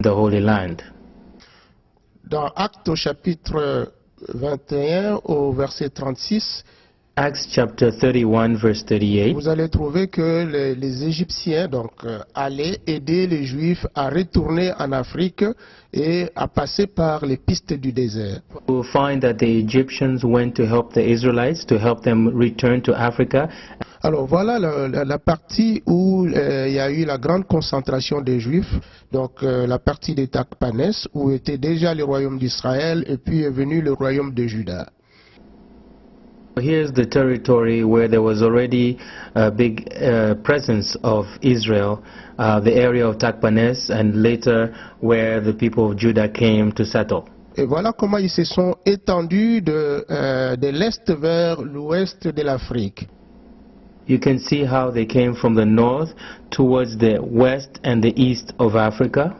the Holy Land. Dans Actes au chapitre 21 au verset 36, Acts chapter 31 verse 38. vous allez trouver que les Égyptiens allaient aider les Juifs à retourner en Afrique et à passer par les pistes du désert. You will find that the Egyptians went to help the Israelites to help them return to Africa. Alors voilà la partie où il y a eu la grande concentration des Juifs, donc la partie des Takpanès, où était déjà le royaume d'Israël et puis est venu le royaume de Juda. Here's the territory where there was already a big presence of Israel, the area of Takpanes, and later where the people of Judah came to settle. Et voilà comment ils se sont étendus de l'est vers l'ouest de l'Afrique. You can see how they came from the north towards the west and the east of Africa.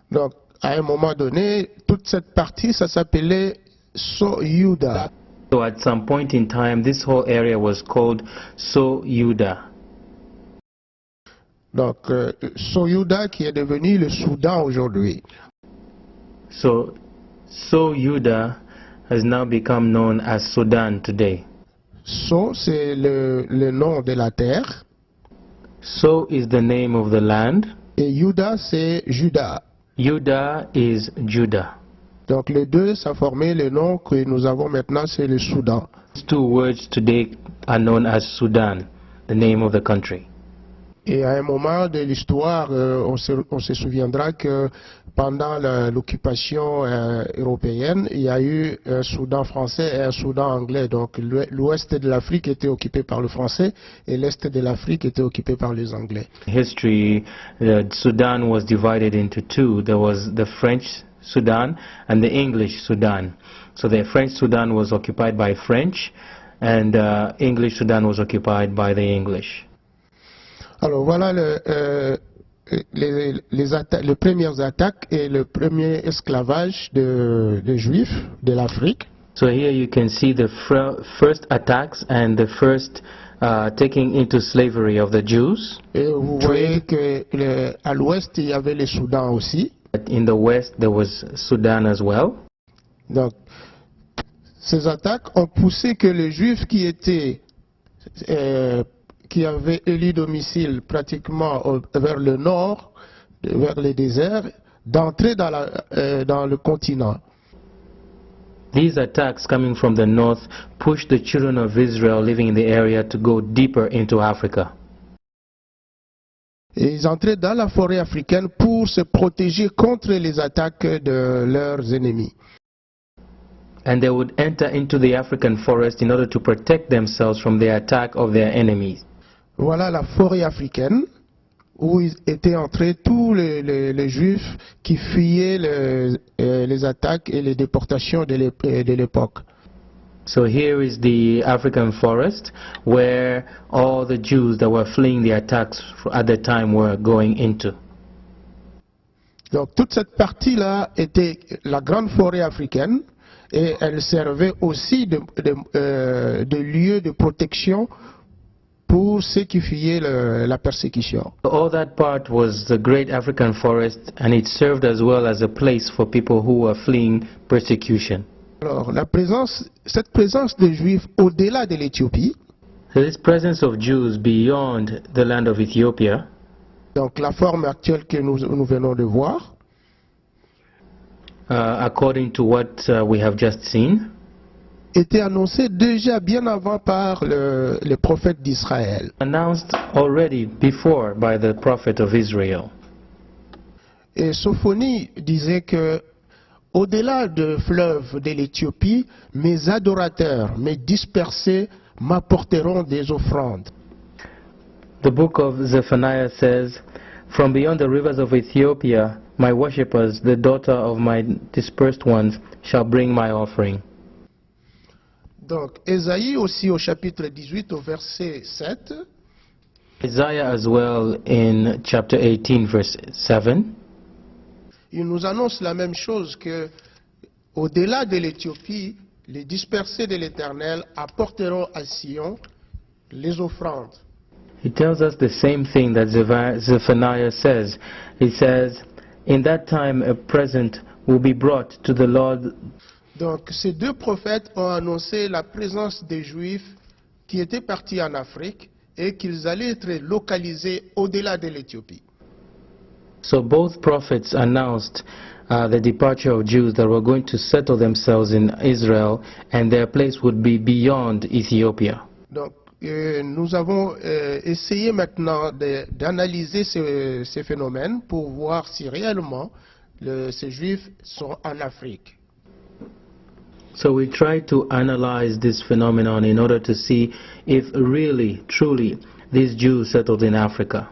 Donc, à un moment donné, toute cette partie, ça s'appelait So-Yuda. So at some point in time, this whole area was called So-Yuda. Donc, So-Yuda qui est devenu le Soudan aujourd'hui. So So-Yuda has now become known as Sudan today. So, c'est le nom de la terre. So is the name of the land. Et Yuda, c'est Juda. Judah is Judah. Donc, les deux, ça formait le nom que nous avons maintenant, c'est le Soudan. These two words today are known as Sudan, the name of the country. Et à un moment de l'histoire, on se souviendra que pendant l'occupation européenne, il y a eu un Soudan français et un Soudan anglais. Donc l'ouest de l'Afrique était occupé par le français et l'est de l'Afrique était occupé par les anglais. History, Sudan was divided into two. There was the French Sudan and the English Sudan. So the French Sudan was occupied by French and English Sudan was occupied by the English. Alors voilà les premières attaques et le premier esclavage des Juifs de l'Afrique. So here you can see the first attacks and the first taking into slavery of the Jews. Et vous voyez qu'à l'ouest, il y avait le Soudan aussi. But in the west there was Sudan as well. Donc, ces attaques ont poussé que les Juifs qui avaient élu domicile pratiquement vers le nord, vers les déserts, d'entrer dans le continent. These attacks coming from the north pushed the children of Israel living in the area to go deeper into Africa. Et ils entraient dans la forêt africaine pour se protéger contre les attaques de leurs ennemis. And they would enter into the African forest in order to protect themselves from the attack of their enemies. Voilà la forêt africaine où étaient entrés tous les Juifs qui fuyaient les attaques et les déportations de l'époque. So here is the African forest where all the Jews that were fleeing the attacks at the time were going into. Donc toute cette partie-là était la grande forêt africaine et elle servait aussi de lieu de protection pour ceux qui fuyaient la persécution. All that part was the great African forest and it served as well as a place for people who were fleeing persecution. Alors cette présence de Juifs au-delà de l'Éthiopie, So this presence of Jews beyond the land of Ethiopia, donc la forme actuelle que nous venons de voir, according to what we have just seen, était annoncée déjà bien avant par le prophète d'Israël. announced already before by the prophet of Israel. Et Sophonie disait que au-delà du fleuve de l'Éthiopie, mes adorateurs, mes dispersés, m'apporteront des offrandes. The book of Zephaniah says, "From beyond the rivers of Ethiopia, my worshippers, the daughter of my dispersed ones, shall bring my offering." Donc, Ésaïe aussi au chapitre 18, au verset 7, Isaiah as well in chapter 18 verse 7. il nous annonce la même chose que au-delà de l'Éthiopie, les dispersés de l'Éternel apporteront à Sion les offrandes. It tells us the same thing that Zephaniah says. He says, in that time a present will be brought to the Lord. Donc ces deux prophètes ont annoncé la présence des Juifs qui étaient partis en Afrique et qu'ils allaient être localisés au-delà de l'Éthiopie. So both prophets announced the departure of Jews that were going to settle themselves in Israel, and their place would be beyond Ethiopia. Donc nous avons essayé maintenant d'analyser ces phénomènes pour voir si réellement ces Juifs sont en Afrique. So we try to analyze this phenomenon in order to see if really, truly, these Jews settled in Africa.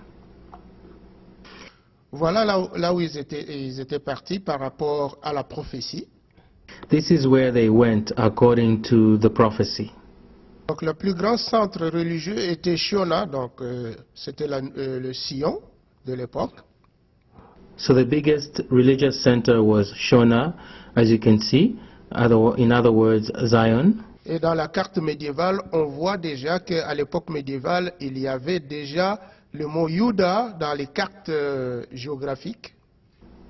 Voilà là où ils étaient partis par rapport à la prophétie. This is where they went according to the prophecy. Donc le plus grand centre religieux était Shona, donc c'était le Sion de l'époque. So the biggest religious center was Shona, as you can see, in other words, Zion. Et dans la carte médiévale, on voit déjà qu'à l'époque médiévale, il y avait déjà le mot Juda dans les cartes géographiques.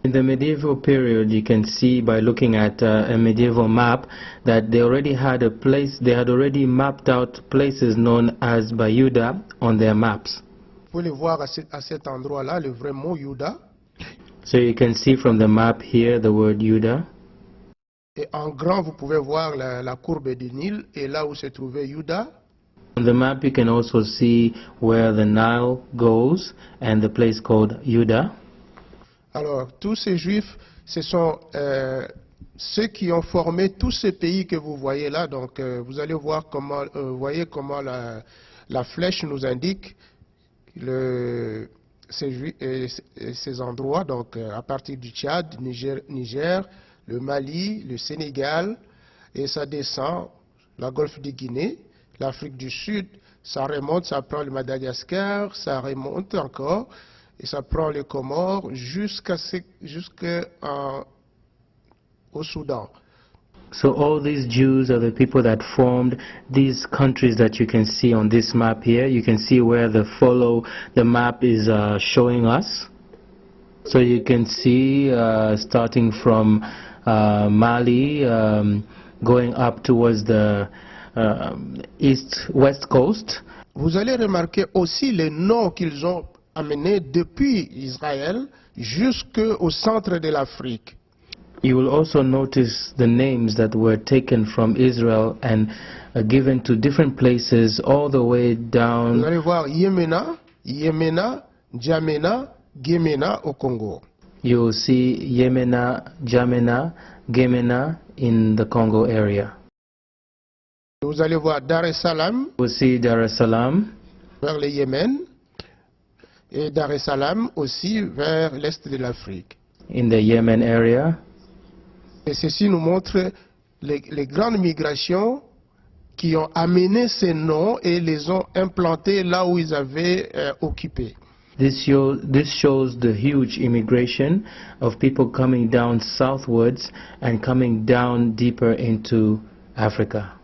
In the medieval period, you can see by looking at a medieval map that they already had a place, they had already mapped out places known as Bayuda on their maps. Vous pouvez voir à cet endroit-là le vrai mot Juda. So you can see from the map here the word Juda. Et en grand, vous pouvez voir la courbe du Nil et là où se trouvait Juda. On the map you can also see where the Nile goes and the place called Juda. Alors, tous ces Juifs, ce sont ceux qui ont formé tous ces pays que vous voyez là. Donc, vous allez voir comment, voyez comment la flèche nous indique ces endroits. Donc, à partir du Tchad, Niger, le Mali, le Sénégal, et ça descend, la Golfe de Guinée, l'Afrique du Sud, ça remonte, ça prend le Madagascar, ça remonte encore, et ça prend les Comores jusqu'au Soudan. So all these Jews are the people that formed these countries that you can see on this map here. You can see where the map is showing us. So you can see starting from Mali, going up towards the west coast. Vous allez remarquer aussi les noms qu'ils ont amenés depuis Israël jusqu'au centre de l'Afrique. You will also notice the names that were taken from Israel and given to different places all the way down. Vous allez voir Yémena, Djamena, Guémena au Congo. You will see Yemena, Jamena, Gemena in the Congo area. Vous allez voir Dar es Salaam. You will see Dar es Salaam vers le Yémen et Dar es Salaam aussi vers l'est de l'Afrique. In the Yemen area. Et ceci nous montre les grandes migrations qui ont amené ces noms et les ont implantés là où ils avaient occupé. This shows the huge immigration of people coming down southwards and coming down deeper into Africa.